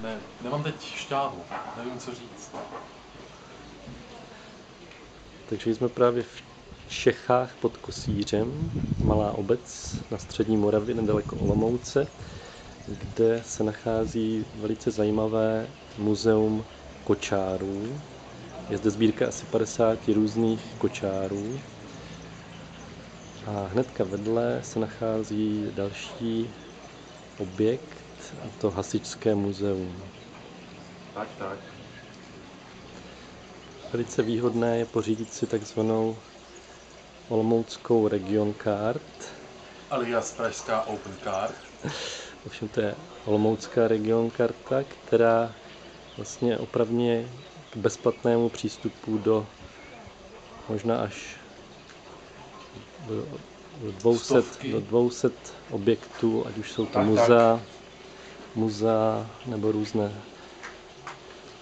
Ne, nemám teď šťávu, nevím, co říct. Takže jsme právě v Čechách pod Kosířem, malá obec na střední Moravě, nedaleko Olomouce, kde se nachází velice zajímavé muzeum kočárů. Je zde sbírka asi 50 různých kočárů. A hnedka vedle se nachází další objekt, a to hasičské muzeum. Tak. Velice výhodné je pořídit si takzvanou olomouckou region card. Alias pražská Open Card. Ovšem to je olomoucká region karta, která vlastně opravňuje k bezplatnému přístupu do možná až do 200 objektů, ať už jsou to muzea nebo různé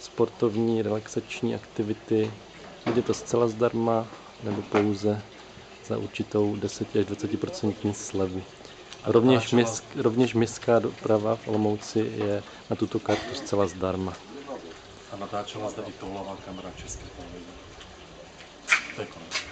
sportovní, relaxační aktivity. Bude to zcela zdarma nebo pouze za určitou 10 až 20% slevu. Rovněž městská doprava v Olomouci je na tuto kartu zcela zdarma. A natáčela zde i toulová kamera České televize. To je konec.